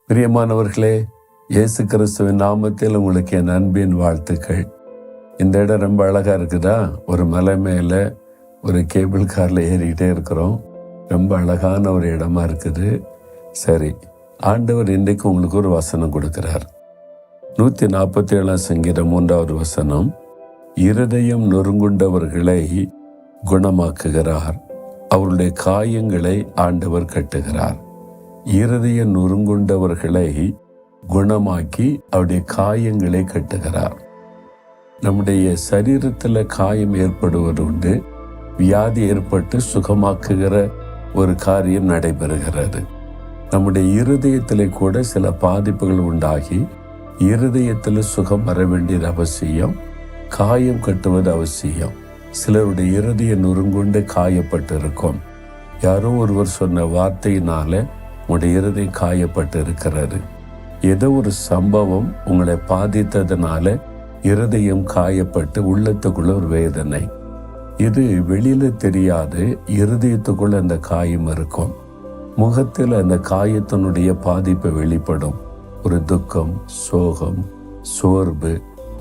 பிரியமானவர்களே, இயேசு கிறிஸ்துவின் நாமத்தில் உங்களுக்கு என் அன்பின் வாழ்த்துக்கள். இந்த இடம் ரொம்ப அழகாக இருக்குதா? ஒரு மலை மேலே ஒரு கேபிள் காரில் ஏறிக்கிட்டே இருக்கிறோம். ரொம்ப அழகான ஒரு இடமா இருக்குது. சரி, ஆண்டவர் இன்றைக்கு உங்களுக்கு ஒரு வசனம் கொடுக்கிறார். 147 சங்கீதம் 3வது வசனம், இருதயம் நொறுங்குண்டவர்களை குணமாக்குகிறார், அவருடைய காயங்களை ஆண்டவர் கட்டுகிறார். இருதயம் நொறுங்குண்டவர்களை குணமாக்கி அவருடைய காயங்களை கட்டுகிறார். நம்முடைய சரீரத்தில் காயம் ஏற்படுவது உண்டு. வியாதி ஏற்பட்டு சுகமாக்குகிற ஒரு காரியம் நடைபெறுகிறது. நம்முடைய இருதயத்தில் கூட சில பாதிப்புகள் உண்டாகி இருதயத்தில் சுகம் வர வேண்டியது அவசியம். காயம் கட்டுவது அவசியம். சிலருடைய இருதயம் நொறுங்குண்டு காயப்பட்டு இருக்கும். யாரோ ஒருவர் சொன்ன வார்த்தையினால உங்களுடைய இருதயம் காயப்பட்டு இருக்கிறது. ஏதோ ஒரு சம்பவம் உங்களை பாதித்ததுனால இருதயம் காயப்பட்டு உள்ளத்துக்குள்ள ஒரு வேதனை. இது வெளியில தெரியாது, இருதயத்துக்குள்ள அந்த காயம் இருக்கும். முகத்தில் அந்த காயத்தினுடைய பாதிப்பு வெளிப்படும். ஒரு துக்கம், சோகம், சோர்வு,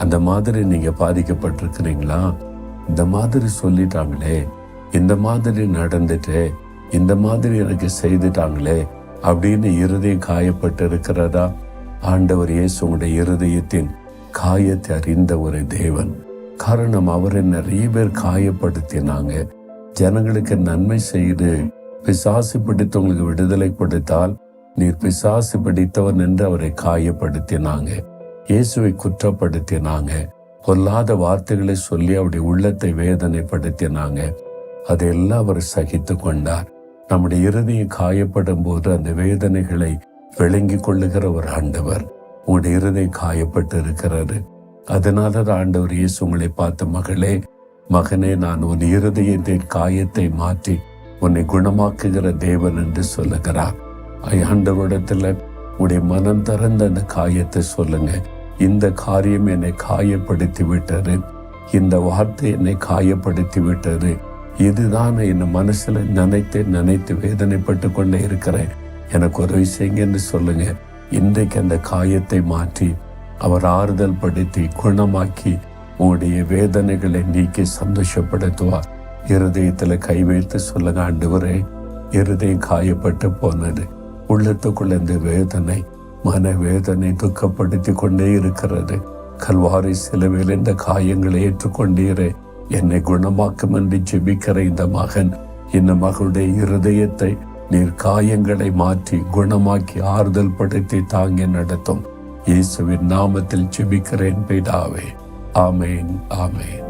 அந்த மாதிரி நீங்க பாதிக்கப்பட்டிருக்கிறீங்களா? இந்த மாதிரி சொல்லிட்டாங்களே, இந்த மாதிரி நடந்துட்டே, இந்த மாதிரி எனக்கு செய்துட்டாங்களே அப்படின்னு இருதயம் காயப்பட்டு இருக்கிறதா? ஆண்டவர் இயேசு உங்களுடைய இருதயத்தின் காயத்தை அறிந்த ஒரு தேவன். காரணம், அவரை நிறைய பேர் காயப்படுத்தினாங்க. ஜனங்களுக்கு நன்மை செய்து பிசாசு பிடித்தவங்களுக்கு விடுதலை கொடுத்தால் நீர் பிசாசு பிடித்தவன் என்று அவரை காயப்படுத்தினாங்க. இயேசுவை குற்றப்படுத்தினாங்க. பொல்லாத வார்த்தைகளை சொல்லி அவருடைய உள்ளத்தை வேதனைப்படுத்தினாங்க. அதையெல்லாம் அவர் சகித்து கொண்டார். நம்முடைய இருதயம் காயப்படும் போது அந்த வேதனைகளை விளங்கி கொள்ளுகிற ஒரு ஆண்டவர். உங்களுடைய இருதயம் காயப்பட்டு இருக்கிறது. அதனால ஆண்டவர் இயேசு உங்களை பார்த்த, மகளே, மகனே, நான் உன் இருதயத்தின் காயத்தை மாற்றி உன்னை குணமாக்குகிற தேவன் என்று சொல்லுகிறார். ஆண்டவரிடத்துல உடைய மனம் திறந்த அந்த காயத்தை சொல்லுங்க. இந்த காரியம் என்னை காயப்படுத்தி விட்டது, இந்த வார்த்தை என்னை காயப்படுத்தி விட்டது, இதுதான் என் மனசுல நினைத்து வேதனைப்பட்டு கொண்டே இருக்கிறேன், எனக்கு உதவி செய்யுங்கன்னு சொல்லுங்க. இன்றைக்கு அந்த காயத்தை மாற்றி அவர் ஆறுதல் படுத்தி குணமாக்கி உங்களுடைய வேதனைகளை நீக்கி சந்தோஷப்படுத்துவார். இருதயத்துல கை வைத்து சொல்லுங்க, ஆண்டவரே, இருதயம் காயப்பட்டு போனது, உள்ளத்துக்குள்ள இந்த வேதனை, மன வேதனை துக்கப்படுத்தி கொண்டே இருக்கிறது. கல்வாரி சிலுவையில் இந்த காயங்களை ஏற்றுக்கொண்டீரே, என்னை குணமாக்கும் என்று ஜெபிக்கிற இந்த மகன், இந்த மகளுடைய இருதயத்தை நீர் காயங்களை மாற்றி குணமாக்கி ஆறுதல் படுத்தி தாங்கி நடத்தும். இயேசுவின் நாமத்தில் ஜெபிக்கிறேன் பிதாவே. ஆமேன், ஆமேன்.